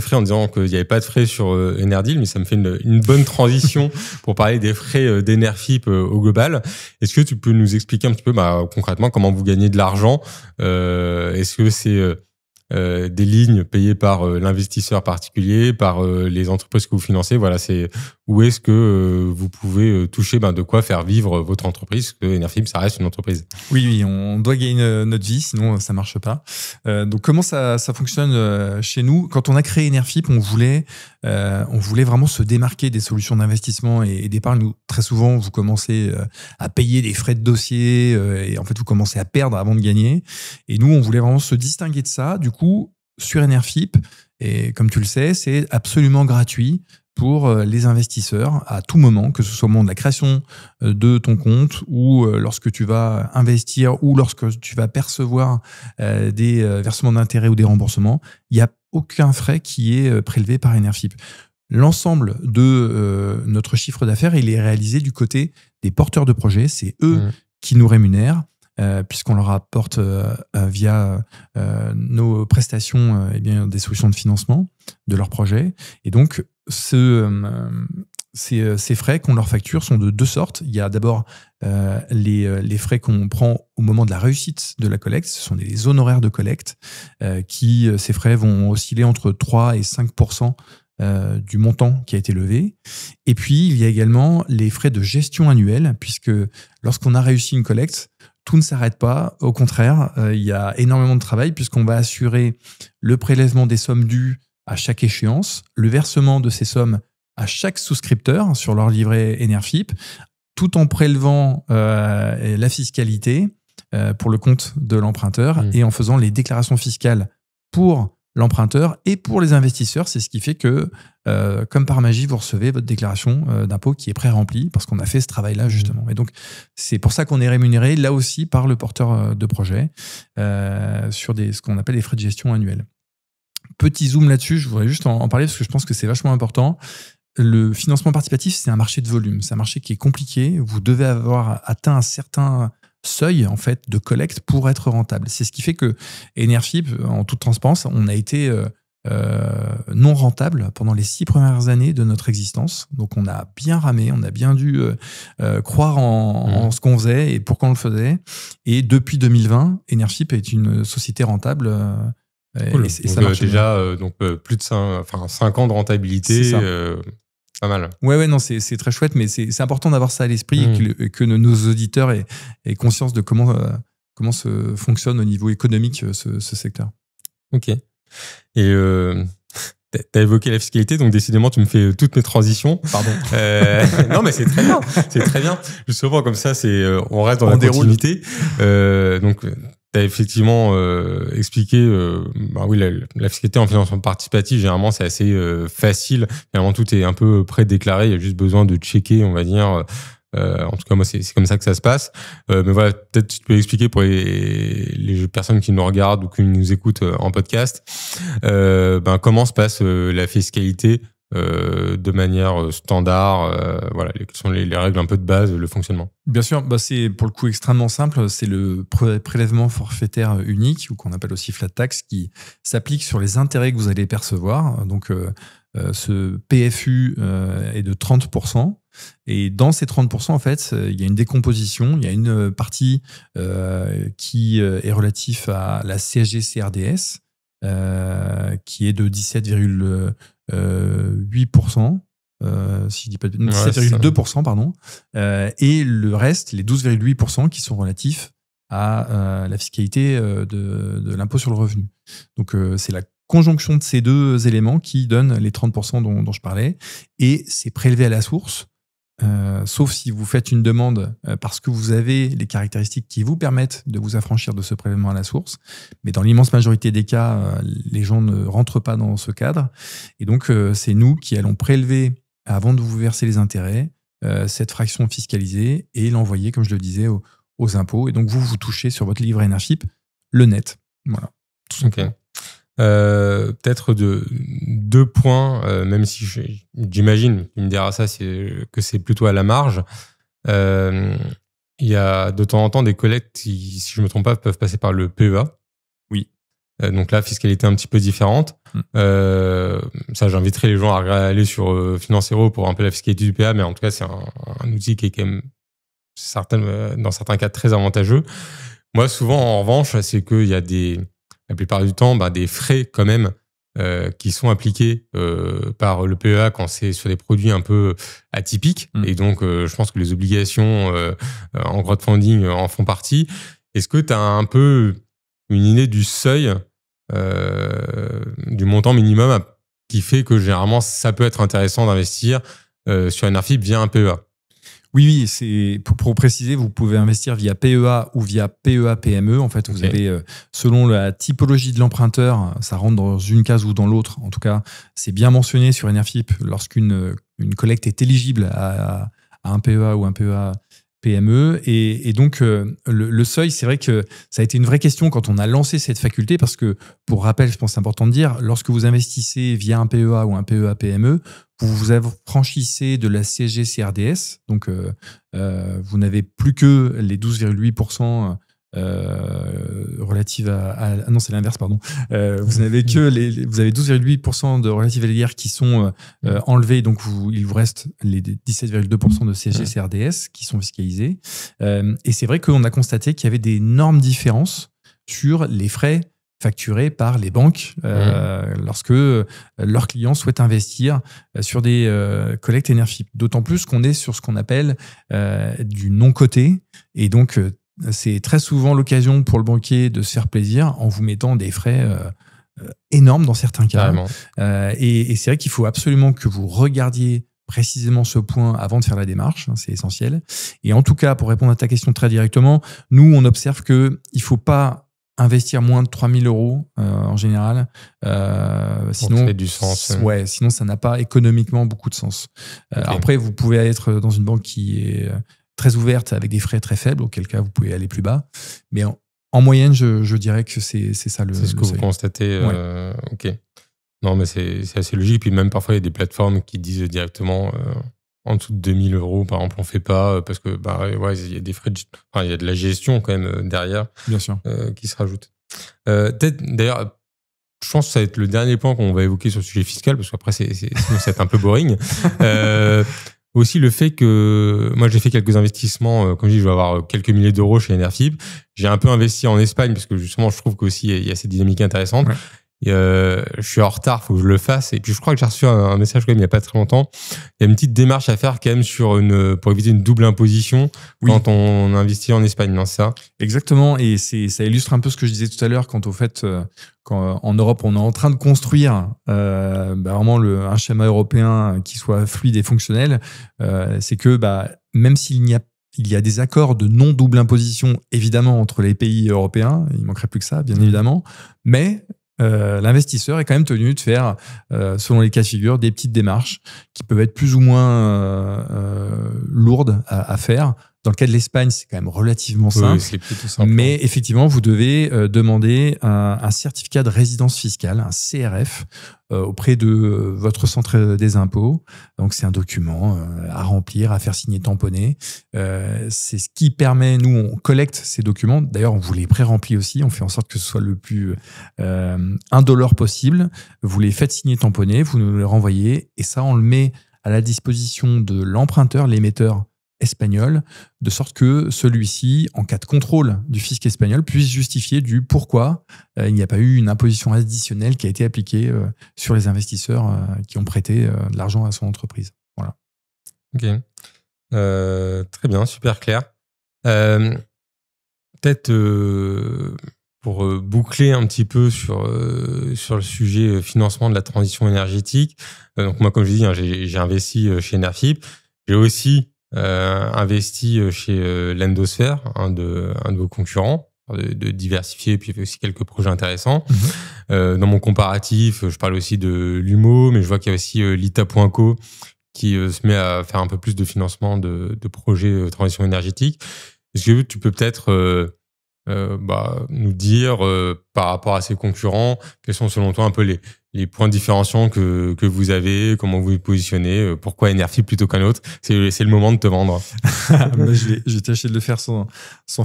frais en disant qu'il n'y avait pas de frais sur Enerdeal, mais ça me fait une bonne transition pour parler des frais d'Enerfip au global. Est-ce que tu peux nous expliquer un petit peu concrètement comment vous gagnez de l'argent? Est-ce que c'est des lignes payées par l'investisseur particulier, par les entreprises que vous financez. Voilà, c'est où est-ce que vous pouvez toucher de quoi faire vivre votre entreprise, parce que Enerfip, ça reste une entreprise. Oui, on doit gagner notre vie, sinon ça marche pas. Donc comment ça fonctionne chez nous? Quand on a créé Enerfip, on voulait vraiment se démarquer des solutions d'investissement et d'épargne. Nous, très souvent, vous commencez à payer des frais de dossier et en fait, vous commencez à perdre avant de gagner. Et nous, on voulait vraiment se distinguer de ça. Du coup, sur Enerfip, et comme tu le sais, c'est absolument gratuit pour les investisseurs à tout moment, que ce soit au moment de la création de ton compte ou lorsque tu vas investir ou lorsque tu vas percevoir des versements d'intérêts ou des remboursements. Il n'y a aucun frais qui est prélevé par Enerfip. L'ensemble de notre chiffre d'affaires, il est réalisé du côté des porteurs de projets. C'est eux qui nous rémunèrent, puisqu'on leur apporte via nos prestations des solutions de financement de leurs projets. Et donc, ces frais qu'on leur facture sont de deux sortes. Il y a d'abord les frais qu'on prend au moment de la réussite de la collecte. Ce sont des honoraires de collecte ces frais vont osciller entre 3 et 5% du montant qui a été levé. Et puis, il y a également les frais de gestion annuelle, puisque lorsqu'on a réussi une collecte, tout ne s'arrête pas. Au contraire, il y a énormément de travail puisqu'on va assurer le prélèvement des sommes dues à chaque échéance, le versement de ces sommes à chaque souscripteur sur leur livret Enerfip, tout en prélevant la fiscalité pour le compte de l'emprunteur et en faisant les déclarations fiscales pour l'emprunteur et pour les investisseurs. C'est ce qui fait que, comme par magie, vous recevez votre déclaration d'impôt qui est pré-remplie parce qu'on a fait ce travail-là, justement. Et donc, c'est pour ça qu'on est rémunéré, là aussi, par le porteur de projet sur ce qu'on appelle les frais de gestion annuels. Petit zoom là-dessus, je voudrais juste en parler parce que je pense que c'est vachement important. Le financement participatif, c'est un marché de volume. C'est un marché qui est compliqué. Vous devez avoir atteint un certain seuil en fait de collecte pour être rentable. C'est ce qui fait que Enerfip, en toute transparence, on a été non rentable pendant les 6 premières années de notre existence. Donc on a bien ramé, on a bien dû croire en ce qu'on faisait et pourquoi on le faisait. Et depuis 2020, Enerfip est une société rentable. Cool. Et ça marche déjà plus de 5 ans de rentabilité. Pas mal. Ouais, non, c'est très chouette, mais c'est important d'avoir ça à l'esprit et que nos auditeurs aient conscience de comment se fonctionne au niveau économique ce secteur. Ok. Et t'as évoqué la fiscalité, donc décidément, tu me fais toutes mes transitions. Pardon. Non, mais c'est très bien. C'est très bien. Justement, comme ça, on reste dans la continuité. Donc, tu as effectivement expliqué, la fiscalité en financement participatif, généralement, c'est assez facile. Généralement, tout est un peu prédéclaré. Il y a juste besoin de checker, on va dire. En tout cas, moi, c'est comme ça que ça se passe. Mais voilà, peut-être tu peux expliquer pour les personnes qui nous regardent ou qui nous écoutent en podcast, comment se passe la fiscalité de manière standard, quelles sont les règles un peu de base, le fonctionnement. Bien sûr, c'est pour le coup extrêmement simple. C'est le prélèvement forfaitaire unique, ou qu'on appelle aussi flat tax, qui s'applique sur les intérêts que vous allez percevoir. Donc, ce PFU est de 30%. Et dans ces 30%, en fait, il y a une décomposition. Il y a une partie qui est relative à la CSG-CRDS, qui est de 17,8%, si je dis pas 17,2%, pardon, et le reste, les 12,8% qui sont relatifs à la fiscalité de l'impôt sur le revenu. Donc, c'est la conjonction de ces deux éléments qui donne les 30% dont je parlais, et c'est prélevé à la source. Sauf si vous faites une demande parce que vous avez les caractéristiques qui vous permettent de vous affranchir de ce prélèvement à la source. Mais dans l'immense majorité des cas, les gens ne rentrent pas dans ce cadre. Et donc, c'est nous qui allons prélever, avant de vous verser les intérêts, cette fraction fiscalisée et l'envoyer, comme je le disais, aux impôts. Et donc, vous touchez sur votre livret Enerfip le net. Voilà. Ok. Peut-être deux points, même si j'imagine, tu me diras ça, que c'est plutôt à la marge. Il y a de temps en temps des collectes qui, si je ne me trompe pas, peuvent passer par le PEA. Oui. Donc là, fiscalité un petit peu différente. Ça, j'inviterai les gens à aller sur Financero pour un peu la fiscalité du PEA, mais en tout cas, c'est un outil qui est quand même dans certains cas très avantageux. Moi, souvent, en revanche, c'est qu'il y a la plupart du temps des frais quand même qui sont appliqués par le PEA quand c'est sur des produits un peu atypiques. Et donc, je pense que les obligations en crowdfunding en font partie. Est-ce que tu as un peu une idée du seuil, du montant minimum qui fait que généralement, ça peut être intéressant d'investir sur un ARFIP via un PEA? Oui, c'est pour préciser, vous pouvez investir via PEA ou via PEA-PME. En fait, vous avez, selon la typologie de l'emprunteur, ça rentre dans une case ou dans l'autre. En tout cas, c'est bien mentionné sur Enerfip lorsqu'une collecte est éligible à un PEA ou un PEA-PME. Et donc, le seuil, c'est vrai que ça a été une vraie question quand on a lancé cette faculté, parce que, pour rappel, je pense que c'est important de dire, lorsque vous investissez via un PEA ou un PEA-PME, vous vous affranchissez de la CSG-CRDS, donc vous n'avez plus que les 12,8% relatives à non, c'est l'inverse, pardon. Vous avez 12,8% de relatives à l'IR qui sont enlevés, donc il vous reste les 17,2% de CSG-CRDS qui sont fiscalisés. Et c'est vrai qu'on a constaté qu'il y avait d'énormes différences sur les frais facturés par les banques lorsque leurs clients souhaitent investir sur des collectes Enerfip. D'autant plus qu'on est sur ce qu'on appelle du non-coté. Et donc, c'est très souvent l'occasion pour le banquier de se faire plaisir en vous mettant des frais énormes dans certains cas. Et c'est vrai qu'il faut absolument que vous regardiez précisément ce point avant de faire la démarche, c'est essentiel. Et en tout cas, pour répondre à ta question très directement, nous, on observe qu'il ne faut pas investir moins de 3 000 € en général. Sinon, ça fait du sens. Ouais, sinon, ça n'a pas économiquement beaucoup de sens. Après, vous pouvez être dans une banque qui est très ouverte avec des frais très faibles, auquel cas vous pouvez aller plus bas. Mais en moyenne, je dirais que c'est ça le. C'est ce que vous constatez. Ok. Non, mais c'est assez logique. Puis même parfois, il y a des plateformes qui disent directement en dessous de 2 000 € par exemple, on fait pas parce que il y a des frais, il y a de la gestion quand même derrière. Bien sûr. Qui se rajoute. Peut-être d'ailleurs. Je pense que ça va être le dernier point qu'on va évoquer sur le sujet fiscal, parce qu'après, sinon, c'est un peu boring. Aussi, le fait que moi, j'ai fait quelques investissements. Comme je dis, je vais avoir quelques milliers d'euros chez Enerfip. J'ai un peu investi en Espagne, parce que justement, je trouve qu'aussi, il y a cette dynamique intéressante. Ouais. Et, je suis en retard, il faut que je le fasse. Et puis, je crois que j'ai reçu un message quand même il n'y a pas très longtemps. Il y a une petite démarche à faire quand même pour éviter une double imposition quand on investit en Espagne, non, c'est ça? Exactement. Et ça illustre un peu ce que je disais tout à l'heure quant au fait qu'en Europe, on est en train de construire vraiment un schéma européen qui soit fluide et fonctionnel. C'est que même s'il y a des accords de non-double imposition, évidemment, entre les pays européens, il ne manquerait plus que ça, bien évidemment, mais l'investisseur est quand même tenu de faire, selon les cas de figure, des petites démarches qui peuvent être plus ou moins lourdes à faire. Dans le cas de l'Espagne, c'est quand même relativement simple. Oui, c'est plutôt simple. Mais effectivement, vous devez demander un certificat de résidence fiscale, un CRF, auprès de votre centre des impôts. Donc, c'est un document à remplir, à faire signer, tamponner. C'est ce qui permet, nous, on collecte ces documents. D'ailleurs, on vous les pré-remplit aussi. On fait en sorte que ce soit le plus indolore possible. Vous les faites signer, tamponner, vous nous les renvoyez. Et ça, on le met à la disposition de l'emprunteur, l'émetteur espagnol, de sorte que celui-ci, en cas de contrôle du fisc espagnol, puisse justifier du pourquoi il n'y a pas eu une imposition additionnelle qui a été appliquée sur les investisseurs qui ont prêté de l'argent à son entreprise. Voilà. Ok. Très bien, super clair. Peut-être pour boucler un petit peu sur le sujet financement de la transition énergétique. Donc moi, comme je dis, j'ai investi chez Enerfip. J'ai aussi investi chez Lendosphère, un de vos concurrents, de diversifier, puis il y avait aussi quelques projets intéressants. Dans mon comparatif, je parle aussi de Lumo, mais je vois qu'il y a aussi Lita.co qui se met à faire un peu plus de financement de projets transition énergétique. Est-ce que tu peux peut-être nous dire par rapport à ces concurrents, quels sont selon toi un peu les points différenciants que vous avez, comment vous vous positionnez, pourquoi Enerfip plutôt qu'un autre? C'est le moment de te vendre. Je vais tâcher de le faire sans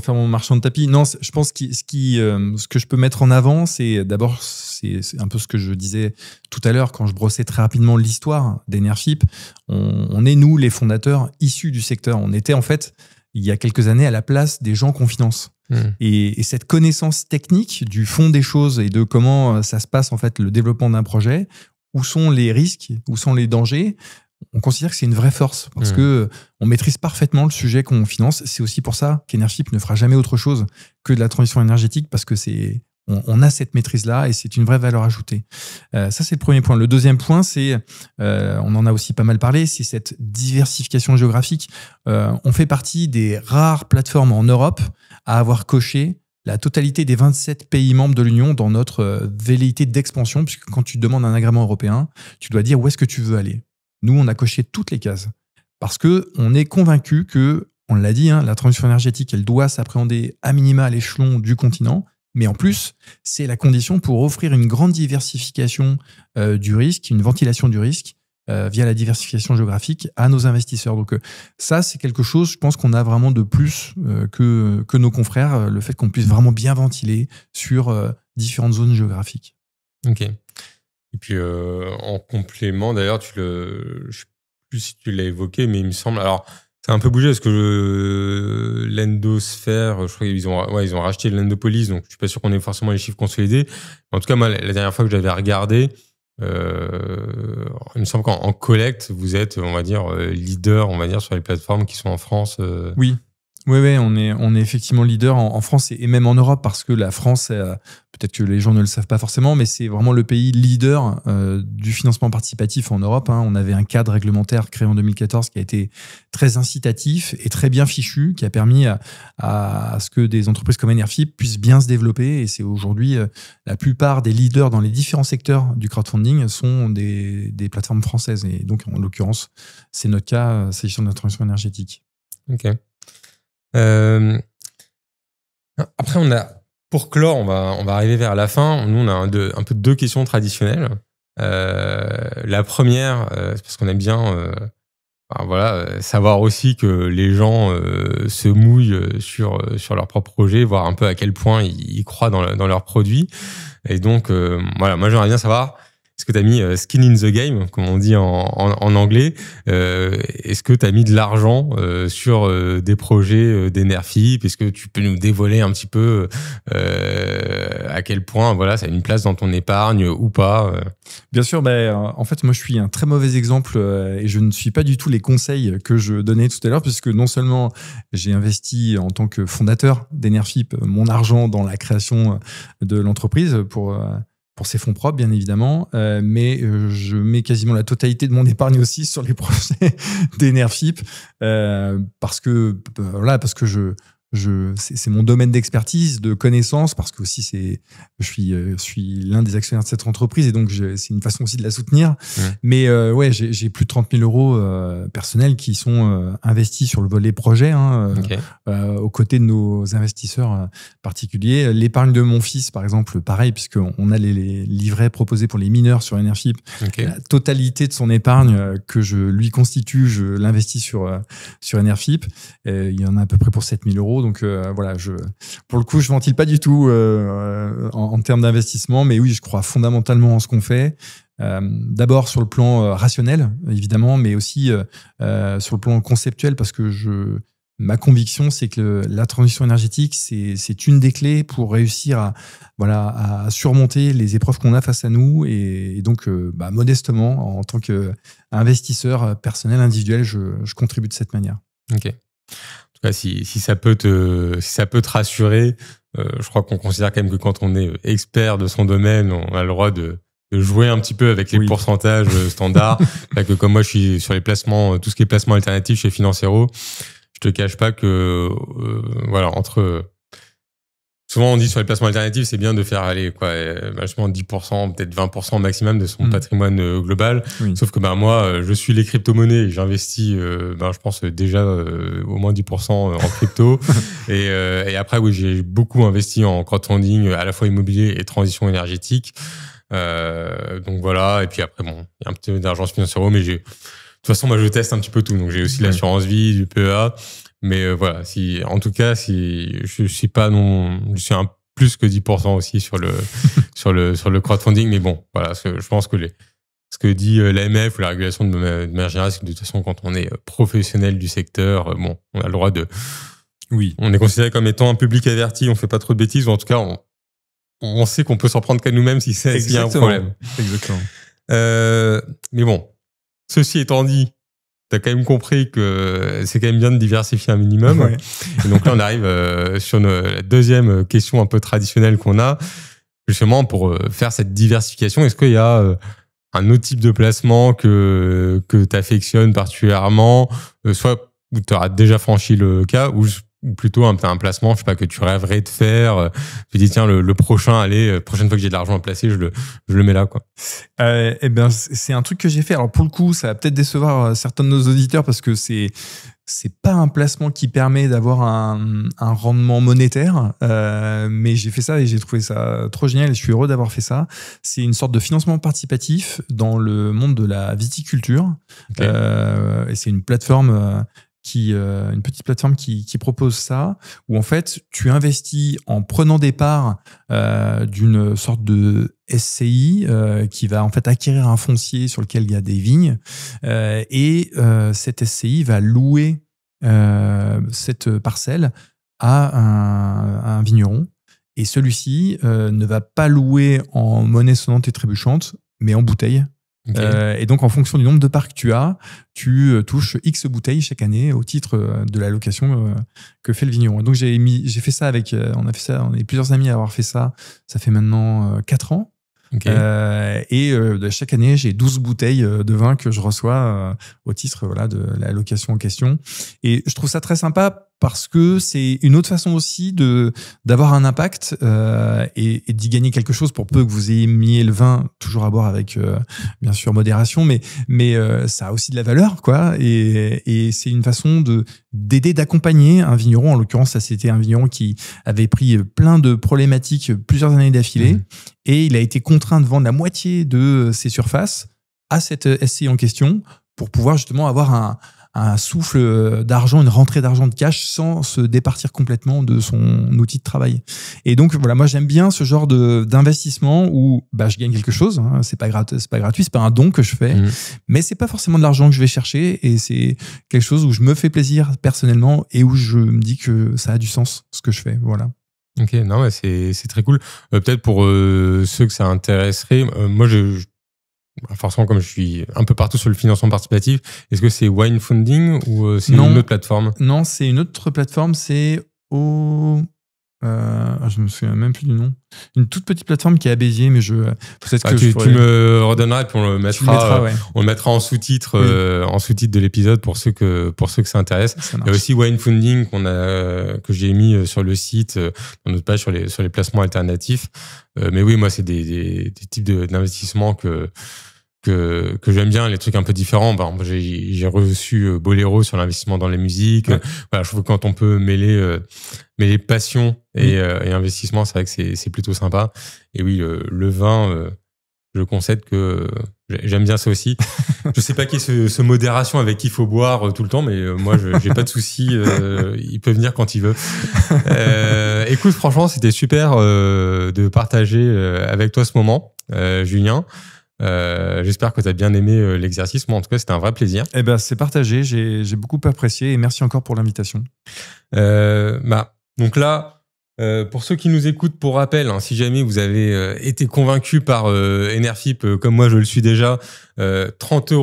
faire mon marchand de tapis. Non, je pense que ce que je peux mettre en avant, c'est d'abord, c'est un peu ce que je disais tout à l'heure quand je brossais très rapidement l'histoire d'Enerfip. On est, nous, les fondateurs issus du secteur. On était en fait il y a quelques années à la place des gens qu'on finance. Et cette connaissance technique du fond des choses et de comment ça se passe en fait le développement d'un projet, où sont les risques, où sont les dangers, on considère que c'est une vraie force parce que on maîtrise parfaitement le sujet qu'on finance. C'est aussi pour ça qu'Enership ne fera jamais autre chose que de la transition énergétique, parce que on a cette maîtrise-là et c'est une vraie valeur ajoutée. Ça, c'est le premier point. Le deuxième point, c'est, on en a aussi pas mal parlé, c'est cette diversification géographique. On fait partie des rares plateformes en Europe à avoir coché la totalité des 27 pays membres de l'Union dans notre velléité d'expansion, puisque quand tu demandes un agrément européen, tu dois dire où est-ce que tu veux aller. Nous, on a coché toutes les cases parce que on est convaincu que, on l'a dit, la transition énergétique, elle doit s'appréhender à minima à l'échelon du continent. Mais en plus, c'est la condition pour offrir une grande diversification du risque, une ventilation du risque via la diversification géographique à nos investisseurs. Donc ça, c'est quelque chose, je pense qu'on a vraiment de plus que nos confrères, le fait qu'on puisse vraiment bien ventiler sur différentes zones géographiques. Ok. Et puis en complément, d'ailleurs, je ne sais plus si tu l'as évoqué, mais il me semble... Alors, ça a un peu bougé parce que l'Endosphère, je crois qu'ils ont racheté l'Endopolis, donc je suis pas sûr qu'on ait forcément les chiffres consolidés. En tout cas, moi, la dernière fois que j'avais regardé, il me semble qu'en collecte, vous êtes, on va dire, leader, on va dire, sur les plateformes qui sont en France. Oui. Oui, on est effectivement leader en France et même en Europe, parce que la France, peut-être que les gens ne le savent pas forcément, mais c'est vraiment le pays leader du financement participatif en Europe. On avait un cadre réglementaire créé en 2014 qui a été très incitatif et très bien fichu, qui a permis à ce que des entreprises comme Enership puissent bien se développer. Et c'est aujourd'hui, la plupart des leaders dans les différents secteurs du crowdfunding sont des plateformes françaises. Et donc, en l'occurrence, c'est notre cas, s'agissant de la transition énergétique. Ok. Après, pour clore, on va arriver vers la fin. Nous, on a un peu deux questions traditionnelles. La première, c'est parce qu'on aime bien savoir aussi que les gens se mouillent sur leur propre projet, voir un peu à quel point ils croient dans leurs produits. Et donc, moi, j'aimerais bien savoir, est-ce que tu as mis skin in the game, comme on dit en anglais? Est-ce que tu as mis de l'argent sur des projets d'Enership? Est-ce que tu peux nous dévoiler un petit peu à quel point ça a une place dans ton épargne ou pas? Bien sûr, en fait, moi, je suis un très mauvais exemple et je ne suis pas du tout les conseils que je donnais tout à l'heure, puisque non seulement j'ai investi en tant que fondateur d'Enership mon argent dans la création de l'entreprise pour ses fonds propres, bien évidemment, mais je mets quasiment la totalité de mon épargne aussi sur les projets d'Enership parce que c'est mon domaine d'expertise, de connaissance, parce que aussi je suis l'un des actionnaires de cette entreprise et donc c'est une façon aussi de la soutenir. Mais j'ai plus de 30 000 euros personnels qui sont investis sur le volet projet, aux côtés de nos investisseurs particuliers. L'épargne de mon fils, par exemple, pareil, puisqu'on a les livrets proposés pour les mineurs sur Enership. La totalité de son épargne que je lui constitue, je l'investis sur Enership. Il y en a à peu près pour 7 000 euros. Donc pour le coup, je ventile pas du tout en termes d'investissement, mais oui, je crois fondamentalement en ce qu'on fait. D'abord sur le plan rationnel, évidemment, mais aussi sur le plan conceptuel, parce que ma conviction, c'est que la transition énergétique, c'est une des clés pour réussir à surmonter les épreuves qu'on a face à nous. Et donc, modestement, en tant qu'investisseur personnel, individuel, je contribue de cette manière. Ok. En tout cas, si ça peut te rassurer, je crois qu'on considère quand même que quand on est expert de son domaine, on a le droit de jouer un petit peu avec les pourcentages standards. Que comme moi, je suis sur les placements, tout ce qui est placement alternatif chez Financero, je te cache pas que souvent on dit sur les placements alternatifs, c'est bien de faire vachement 10%, peut-être 20% maximum de son patrimoine global. Sauf que moi, je suis les crypto-monnaies et j'investis, je pense déjà au moins 10% en crypto. et après, j'ai beaucoup investi en crowdfunding, à la fois immobilier et transition énergétique. Donc voilà. Et puis après, il y a un petit peu d'argent Financero, mais de toute façon, moi, je teste un petit peu tout. Donc j'ai aussi l'assurance vie, du PEA. Mais en tout cas, je suis pas je suis un plus que 10% aussi sur le crowdfunding. Mais bon, je pense que ce que dit l'AMF ou la régulation de manière générale, c'est que de toute façon, quand on est professionnel du secteur, bon, on a le droit de... Oui. On est considéré comme étant un public averti, on fait pas trop de bêtises, ou en tout cas, on sait qu'on peut s'en prendre qu'à nous-mêmes s'il y a un problème. Exactement. Mais bon, ceci étant dit, t'as quand même compris que c'est quand même bien de diversifier un minimum. Ouais. Et donc là, on arrive sur la deuxième question un peu traditionnelle qu'on a, justement pour faire cette diversification. Est-ce qu'il y a un autre type de placement que t'affectionnes particulièrement, soit où tu auras déjà franchi le cas, ou plutôt un placement, je sais pas, que tu rêverais de faire, tu dis tiens le prochain, allez, prochaine fois que j'ai de l'argent à placer, je le mets là, quoi. Eh ben c'est un truc que j'ai fait. Alors pour le coup, ça va peut-être décevoir certains de nos auditeurs parce que c'est pas un placement qui permet d'avoir un rendement monétaire, mais j'ai fait ça et j'ai trouvé ça trop génial et je suis heureux d'avoir fait ça. C'est une sorte de financement participatif dans le monde de la viticulture. Okay. Et c'est une plateforme une petite plateforme qui propose ça, où en fait tu investis en prenant des parts d'une sorte de SCI qui va en fait acquérir un foncier sur lequel il y a des vignes, et cette SCI va louer cette parcelle à un vigneron, et celui-ci ne va pas louer en monnaie sonnante et trébuchante, mais en bouteilles. Okay. Et donc, en fonction du nombre de parts que tu touches X bouteilles chaque année au titre de la location que fait le vigneron. Et donc, j'ai fait ça on est plusieurs amis à avoir fait ça. Ça fait maintenant 4 ans. Okay. Et chaque année, j'ai 12 bouteilles de vin que je reçois au titre de la location en question. Et je trouve ça très sympa parce que c'est une autre façon aussi d'avoir un impact et d'y gagner quelque chose, pour peu que vous aimiez le vin, toujours à boire avec bien sûr modération, mais ça a aussi de la valeur, quoi. Et c'est une façon d'aider, d'accompagner un vigneron. En l'occurrence, ça c'était un vigneron qui avait pris plein de problématiques plusieurs années d'affilée, et il a été contraint de vendre la moitié de ses surfaces à cette SCI en question pour pouvoir justement avoir un souffle d'argent, une rentrée d'argent de cash sans se départir complètement de son outil de travail. Et donc voilà, moi j'aime bien ce genre d'investissement où je gagne quelque chose, hein, c'est pas gratuit, c'est pas un don que je fais, mais c'est pas forcément de l'argent que je vais chercher, et c'est quelque chose où je me fais plaisir personnellement et où je me dis que ça a du sens ce que je fais, voilà. Ok, non, mais c'est très cool. Peut-être pour ceux que ça intéresserait, moi forcément, comme je suis un peu partout sur le financement participatif, est-ce que c'est Wine Funding ou c'est une autre plateforme? Non, c'est une autre plateforme, c'est je me souviens même plus du nom. Une toute petite plateforme qui est à Béziers, mais peut-être que tu me redonneras et puis on le mettra en sous-titre de l'épisode pour ceux que ça intéresse. Il y a aussi Wine Funding que j'ai mis sur le site, dans notre page sur les placements alternatifs. Mais oui, moi c'est des types d'investissements que j'aime bien, les trucs un peu différents. J'ai reçu Bolero sur l'investissement dans les musiques. Ouais. Voilà, je trouve que quand on peut mêler passion et investissement, c'est vrai que c'est plutôt sympa. Et oui, le vin, je concède que j'aime bien ça aussi. Je sais pas qui est ce modération avec qui il faut boire tout le temps, mais moi, j'ai pas de souci. Il peut venir quand il veut. Écoute, franchement, c'était super de partager avec toi ce moment, Julien. J'espère que tu as bien aimé l'exercice. Moi, en tout cas, c'était un vrai plaisir. Eh ben, c'est partagé. J'ai beaucoup apprécié et merci encore pour l'invitation. Donc là, pour ceux qui nous écoutent, pour rappel, si jamais vous avez été convaincu par Enerfip, comme moi je le suis déjà, 30 €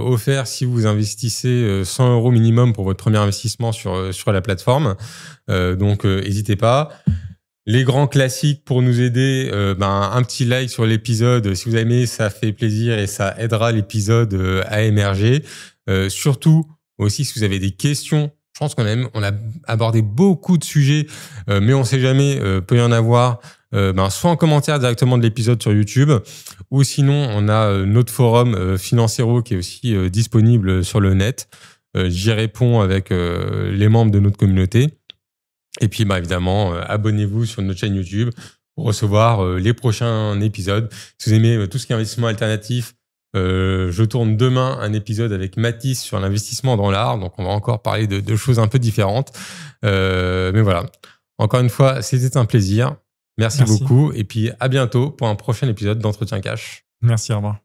offerts si vous investissez 100 € minimum pour votre premier investissement sur la plateforme. Donc, n'hésitez pas. Les grands classiques pour nous aider, un petit like sur l'épisode. Si vous aimez, ça fait plaisir et ça aidera l'épisode à émerger. Surtout aussi, si vous avez des questions, je pense qu'on a abordé beaucoup de sujets, mais on sait jamais, peut y en avoir, soit en commentaire directement de l'épisode sur YouTube, ou sinon on a notre forum Financero qui est aussi disponible sur le net. J'y réponds avec les membres de notre communauté. Et puis, évidemment, abonnez-vous sur notre chaîne YouTube pour recevoir les prochains épisodes. Si vous aimez tout ce qui est investissement alternatif, je tourne demain un épisode avec Mathis sur l'investissement dans l'art. Donc, on va encore parler de choses un peu différentes. Mais voilà. Encore une fois, c'était un plaisir. Merci beaucoup. Et puis, à bientôt pour un prochain épisode d'Entretien Cash. Merci, au revoir.